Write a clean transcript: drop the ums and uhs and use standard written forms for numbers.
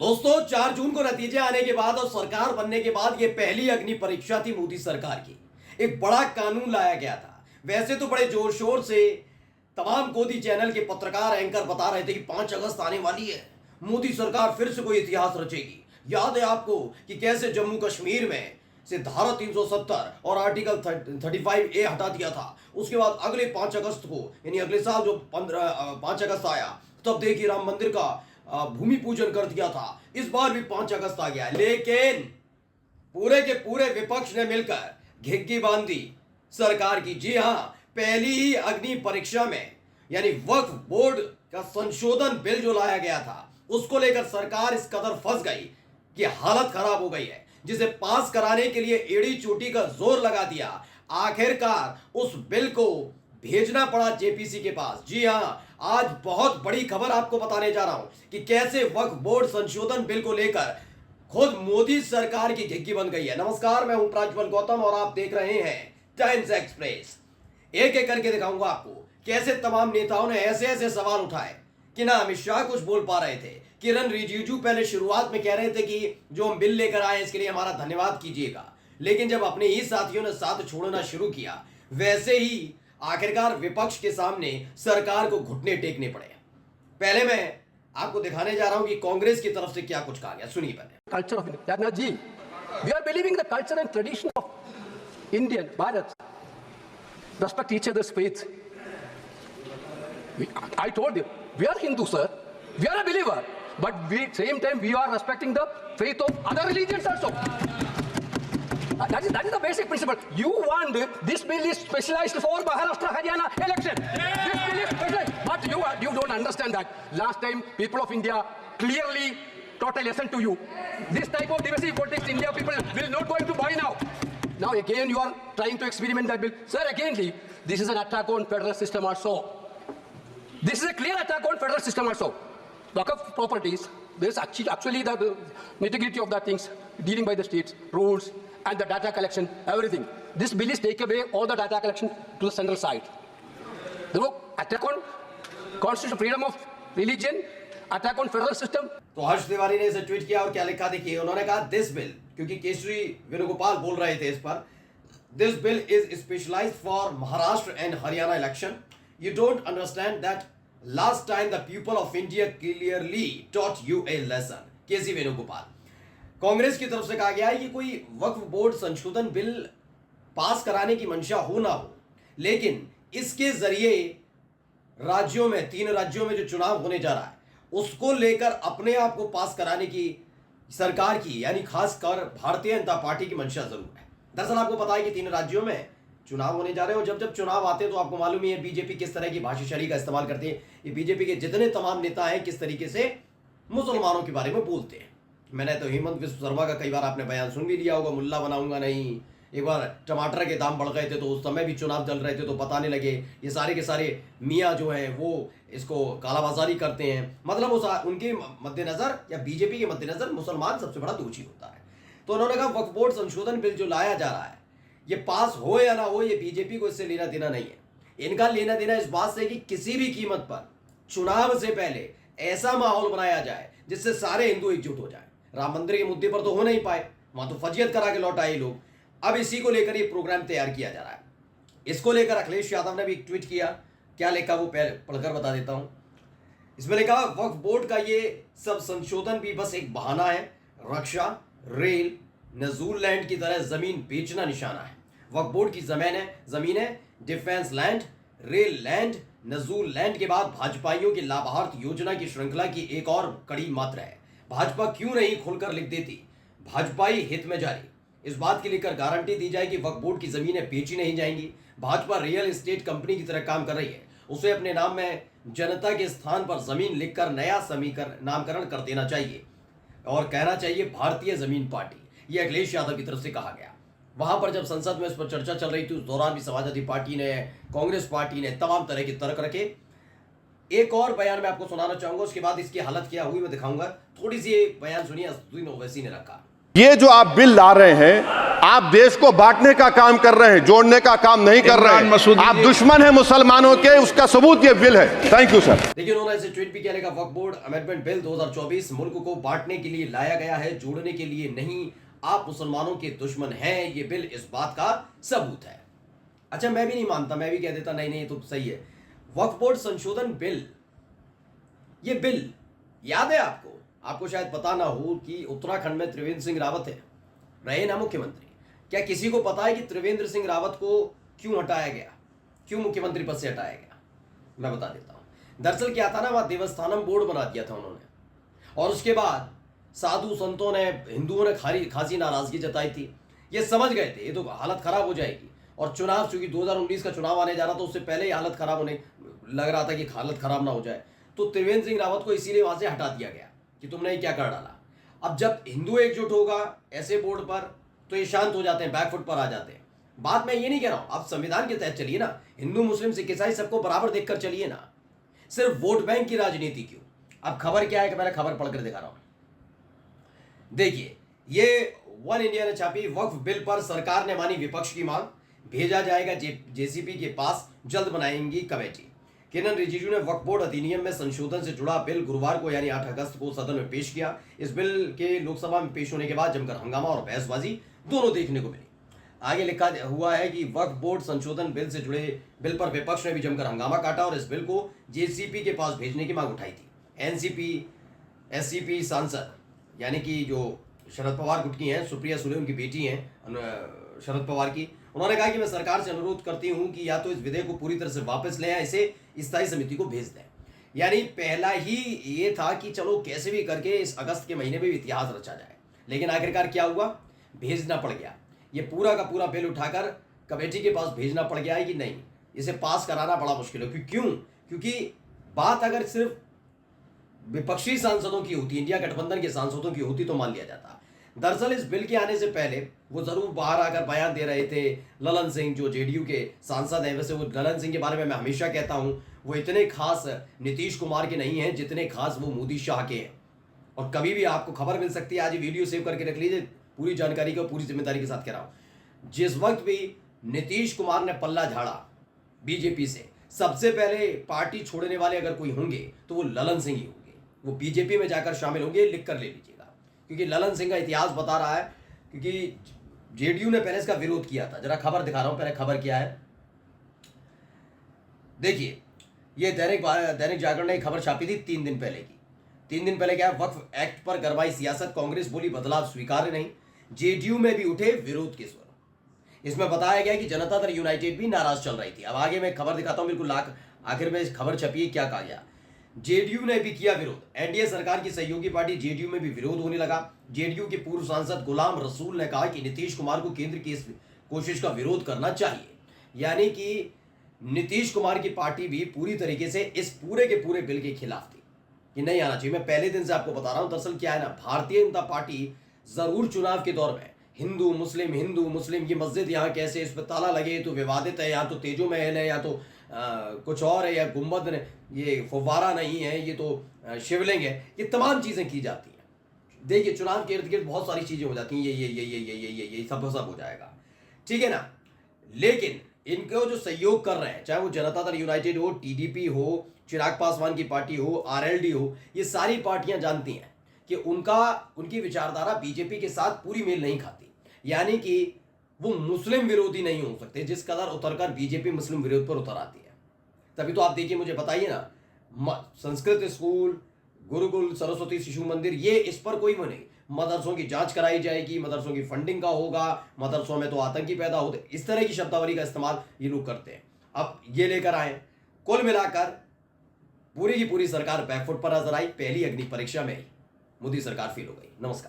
दोस्तों 4 जून को नतीजे आने के बाद और सरकार बनने के बाद ये पहली अग्नि परीक्षा थी मोदी सरकार की। एक बड़ा कानून लाया गया था। वैसे तो बड़े जोर शोर से तमाम गोदी चैनल के पत्रकार एंकर बता रहे थे कि 5 अगस्त आने वाली है, मोदी सरकार फिर से कोई इतिहास रचेगी। याद है आपको कि कैसे जम्मू कश्मीर में से धारा 370 और आर्टिकल 35A हटा दिया था। उसके बाद अगले 5 अगस्त को यानी अगले साल जो 5 अगस्त आया, तब देखिए राम मंदिर का भूमि पूजन कर दिया था। इस बार भी 5 अगस्त आ गया, लेकिन पूरे के पूरे विपक्ष ने मिलकर घिग्गी बांधी सरकार की। जी हां, पहली ही अग्नि परीक्षा में यानी वक्फ बोर्ड का संशोधन बिल जो लाया गया था, उसको लेकर सरकार इस कदर फंस गई कि हालत खराब हो गई है, जिसे पास कराने के लिए एड़ी चोटी का जोर लगा दिया। आखिरकार उस बिल को भेजना पड़ा जेपीसी के पास। जी हां, आज बहुत बड़ी खबर आपको बताने जा रहा हूं कि कैसे वक्फ बोर्ड संशोधन बिल को लेकर खुद मोदी सरकार की घिग्गी बन गई है। नमस्कार, मैं हूं प्रज्वल गौतम और आप देख रहे हैं टाइम्स एक्सप्रेस। एक एक करके दिखाऊंगा आपको कैसे तमाम नेताओं ने ऐसे ऐसे सवाल उठाए कि ना अमित शाह कुछ बोल पा रहे थे। किरण रिजिजू पहले शुरुआत में कह रहे थे कि जो हम बिल लेकर आए इसके लिए हमारा धन्यवाद कीजिएगा, लेकिन जब अपने ही साथियों ने साथ छोड़ना शुरू किया, वैसे ही आखिरकार विपक्ष के सामने सरकार को घुटने टेकने पड़े। पहले मैं आपको दिखाने जा रहा हूं कि कांग्रेस की तरफ से क्या कुछ कहा गया, सुनिए पहले। Culture of India. Jagnath ji, we are believing the culture and tradition of Indian, Bharat. Respect each other's faith. I told you, we are Hindu, sir. We are a believer. But same time, we are respecting the faith of other religions also. That is the basic principle. You want this bill is specialized for Maharashtra, Haryana election. This bill is specialized. But you don't understand that. Last time, people of India clearly taught a lesson to you. This type of divisive politics, India people will not going to buy now. Now again you are trying to experiment that bill. Sir, again, this is an attack on federal system also. This is a clear attack on federal system also. Waqf properties, there is actually the nitty-gritty of the things dealing by the states, rules, and the data collection, everything. This bill is take away all the data collection to the central side. There attack on constitutional freedom of religion, attack on federal system. तो हर्ष तिवारी ने इसे tweet किया और क्या लिखा देखिए। उन्होंने कहा दिस बिल, क्योंकि केसरी वेणुगोपाल बोल रहे थे इस पर, this bill is specialised for Maharashtra and Haryana election. You don't understand that last time the people of India clearly taught you a lesson. KC Venugopal. Congress की तरफ से कहा गया है कि कोई वक्फ बोर्ड संशोधन बिल पास कराने की मंशा हो ना हो, लेकिन इसके जरिए राज्यों में 3 राज्यों में जो चुनाव होने जा रहा है उसको लेकर अपने आप को पास कराने की सरकार की यानी खासकर भारतीय जनता पार्टी की मंशा जरूर है। दरअसल आपको पता है कि 3 राज्यों में चुनाव होने जा रहे हैं और जब चुनाव आते हैं तो आपको मालूम ही है बीजेपी किस तरह की भाषाशैली का इस्तेमाल करती है। ये बीजेपी के जितने तमाम नेता हैं किस तरीके से मुसलमानों के बारे में बोलते हैं। मैंने तो हेमंत विश्व शर्मा का कई बार आपने बयान सुन भी लिया होगा, मुल्ला बनाऊंगा नहीं। एक बार टमाटर के दाम बढ़ गए थे तो उस समय भी चुनाव चल रहे थे तो बताने लगे ये सारे के सारे मियाँ जो हैं वो इसको कालाबाजारी करते हैं। मतलब उनके मद्देनजर या बीजेपी के मद्देनजर मुसलमान सबसे बड़ा दोषी होता है। तो उन्होंने कहा वक्फ बोर्ड संशोधन बिल जो लाया जा रहा है ये पास हो या ना हो, ये बीजेपी को इससे लेना देना नहीं है। इनका लेना देना इस बात से कि किसी भी कीमत पर चुनाव से पहले ऐसा माहौल बनाया जाए जिससे सारे हिंदू एकजुट हो जाए। राम मंदिर के मुद्दे पर तो हो नहीं पाए, वहां तो फजियत करा के लौट आए लोग। अब इसी को लेकर ये प्रोग्राम तैयार किया जा रहा है। इसको लेकर अखिलेश यादव ने भी एक ट्वीट किया। क्या लिखा वो पढ़कर बता देता हूं। इसमें लिखा वक्फ बोर्ड का ये सब संशोधन भी बस एक बहाना है। रक्षा, रेल, नजूल लैंड की तरह जमीन बेचना निशाना है। वक्फ बोर्ड की जमीन है डिफेंस लैंड, रेल लैंड, नजूल लैंड के बाद भाजपाइयों के लाभार्थ योजना की श्रृंखला की एक और कड़ी मात्र है। भाजपा क्यों नहीं खुलकर लिख देती भाजपाई हित में जारी। इस बात की लेकर गारंटी दी जाए कि वक्फ बोर्ड की जमीनें बेची नहीं जाएंगी। भाजपा रियल एस्टेट कंपनी की तरह काम कर रही है। उसे अपने नाम में जनता के स्थान पर जमीन लिखकर नया समीकरण नामकरण कर देना चाहिए और कहना चाहिए भारतीय जमीन पार्टी। यह अखिलेश यादव की तरफ से कहा गया। वहां पर जब संसद में इस पर चर्चा चल रही थी उस दौरान भी समाजवादी पार्टी ने, कांग्रेस पार्टी ने तमाम तरह के तर्क रखे। एक और बयान मैं आपको सुनाना चाहूंगा, उसके बाद इसकी हालत क्या हुई मैं दिखाऊंगा। थोड़ी सी बयान सुनिए, असदुद्दीन ओवैसी ने रखा। ये जो आप बिल ला रहे हैं, आप देश को बांटने का काम कर रहे हैं, जोड़ने का काम नहीं कर रहे हैं। आप दुश्मन हैं मुसलमानों के, उसका सबूत ये बिल है। Thank you sir. देखिए, उन्होंने ऐसे ट्वीट भी किया, लेगा वक्फ बोर्ड अमेंडमेंट बिल 2024 मुल्क को बांटने के लिए लाया गया है, जोड़ने के लिए नहीं। आप मुसलमानों के दुश्मन हैं, ये बिल इस बात का सबूत है। अच्छा, मैं भी नहीं मानता, मैं भी कह देता नहीं नहीं तो सही है। वक्फ बोर्ड संशोधन बिल, ये बिल याद है आपको शायद पता ना हो कि उत्तराखंड में त्रिवेंद्र सिंह रावत है, रहे ना मुख्यमंत्री। क्या किसी को पता है कि त्रिवेंद्र सिंह रावत को क्यों हटाया गया, क्यों मुख्यमंत्री पद से हटाया गया? मैं बता देता हूं। दरअसल क्या था ना, वह देवस्थानम बोर्ड बना दिया था उन्होंने, और उसके बाद साधु संतों ने, हिंदुओं ने खासी नाराजगी जताई थी। ये समझ गए थे ये तो हालत खराब हो जाएगी, और चुनाव, चूंकि 2019 का चुनाव आने जा रहा था, उससे पहले ही हालत खराब होने लग रहा था कि हालत खराब ना हो जाए, तो त्रिवेंद्र सिंह रावत को इसीलिए वहां से हटा दिया गया कि तुमने ये क्या कर डाला। अब जब हिंदू एकजुट होगा ऐसे बोर्ड पर, तो ये शांत हो जाते हैं, बैकफुट पर आ जाते हैं। बात मैं ये नहीं कह रहा हूं, आप संविधान के तहत चलिए ना, हिंदू मुस्लिम सिख ईसाई सबको बराबर देखकर चलिए ना, सिर्फ वोट बैंक की राजनीति क्यों? अब खबर क्या है कि मैंने खबर पढ़कर दिखा रहा हूं। देखिए, ये वन इंडिया ने छापी, वक्फ बिल पर सरकार ने मानी विपक्ष की मांग, भेजा जाएगा जेसीपी के पास, जल्द बनाएंगी कमेटी। किरेन रिजिजू ने वक्फ बोर्ड अधिनियम में संशोधन से जुड़ा बिल गुरुवार को यानी 8 अगस्त को सदन में पेश किया। इस बिल के लोकसभा में पेश होने के बाद जमकर हंगामा और बहसबाजी दोनों देखने को मिली। आगे लिखा हुआ है कि वक्फ बोर्ड संशोधन बिल से जुड़े बिल पर विपक्ष ने भी जमकर हंगामा काटा और इस बिल को जेसीपी के पास भेजने की मांग उठाई थी। एनसीपी एससीपी सांसद यानी कि जो शरद पवार गुट की हैं, सुप्रिया सुले उनकी बेटी हैं शरद पवार की, उन्होंने कहा कि मैं सरकार से अनुरोध करती हूं कि या तो इस विधेयक को पूरी तरह से वापस लें या इसे स्थायी समिति को भेज दें। यानी पहला ही ये था कि चलो कैसे भी करके इस अगस्त के महीने में भी इतिहास रचा जाए, लेकिन आखिरकार क्या हुआ, भेजना पड़ गया। ये पूरा का पूरा बिल उठाकर कमेटी के पास भेजना पड़ गया है कि नहीं, इसे पास कराना बड़ा मुश्किल है। क्यों? क्योंकि बात अगर सिर्फ विपक्षी सांसदों की होती, इंडिया गठबंधन के सांसदों की होती, तो मान लिया जाता। दरअसल इस बिल के आने से पहले वो जरूर बाहर आकर बयान दे रहे थे। ललन सिंह जो जेडीयू के सांसद हैं, वैसे वो ललन सिंह के बारे में मैं हमेशा कहता हूं, वो इतने खास नीतीश कुमार के नहीं हैं जितने खास वो मोदी शाह के हैं। और कभी भी आपको खबर मिल सकती है, आज वीडियो सेव करके रख लीजिए, पूरी जानकारी को पूरी जिम्मेदारी के साथ कह रहा हूं। जिस वक्त भी नीतीश कुमार ने पल्ला झाड़ा बीजेपी से, सबसे पहले पार्टी छोड़ने वाले अगर कोई होंगे तो वो ललन सिंह ही होंगे। वो बीजेपी में जाकर शामिल होंगे, लिख कर ले लीजिएगा, क्योंकि ललन सिंह का इतिहास बता रहा है। क्योंकि जेडीयू ने पहले इसका विरोध किया था। जरा खबर दिखा रहा हूं, पहले खबर क्या है देखिए। ये दैनिक जागरण ने खबर छापी थी 3 दिन पहले की। 3 दिन पहले क्या है, वक्फ एक्ट पर गरमाई सियासत, कांग्रेस बोली बदलाव स्वीकार्य नहीं, जेडीयू में भी उठे विरोध के स्वर। इसमें बताया गया कि जनता दल यूनाइटेड भी नाराज चल रही थी। अब आगे मैं खबर दिखाता हूं, बिल्कुल आखिर में खबर छपी है, क्या कहा गया। जेडीयू ने भी किया विरोध, एनडीए सरकार की सहयोगी पार्टी जेडीयू में भी विरोध होने लगा। जेडीयू के पूर्व सांसद गुलाम रसूल ने कहा कि नीतीश कुमार को केंद्र की इस कोशिश का विरोध करना चाहिए। यानी कि नीतीश कुमार की पार्टी भी पूरी तरीके से इस पूरे के पूरे बिल के खिलाफ थी कि नहीं आना चाहिए। मैं पहले दिन से आपको बता रहा हूं, दरअसल क्या है ना, भारतीय जनता पार्टी जरूर चुनाव के दौर में हिंदू मुस्लिम की मस्जिद यहाँ कैसे, इस पर ताला लगे तो विवादित है, या तो तेजो महल है, या तो कुछ और है, या गुम्बद ने ये फव्वारा नहीं है, ये तो शिवलिंग है, ये तमाम चीजें की जाती हैं। देखिए, चुनाव के इर्द गिर्द बहुत सारी चीजें हो जाती हैं, ये सब हो जाएगा, ठीक है ना। लेकिन इनको जो सहयोग कर रहे हैं, चाहे वो जनता दल यूनाइटेड हो, टीडीपी हो, चिराग पासवान की पार्टी हो, आरएलडी हो, ये सारी पार्टियां जानती हैं कि उनकी विचारधारा बीजेपी के साथ पूरी मेल नहीं खाती। यानी कि वो मुस्लिम विरोधी नहीं हो सकते जिस कदर उतरकर बीजेपी मुस्लिम विरोध पर उतर आती है। तभी तो आप देखिए, मुझे बताइए ना, संस्कृत स्कूल, गुरुकुल, सरस्वती शिशु मंदिर, ये इस पर कोई वो नहीं। मदरसों की जांच कराई जाएगी, मदरसों की फंडिंग का होगा, मदरसों में तो आतंकी पैदा होते, इस तरह की शब्दावली का इस्तेमाल ये लोग करते हैं। अब ये लेकर आए, कुल मिलाकर पूरी की पूरी सरकार बैकफुट पर नजर आई। पहली अग्नि परीक्षा में मोदी सरकार फेल हो गई। नमस्कार।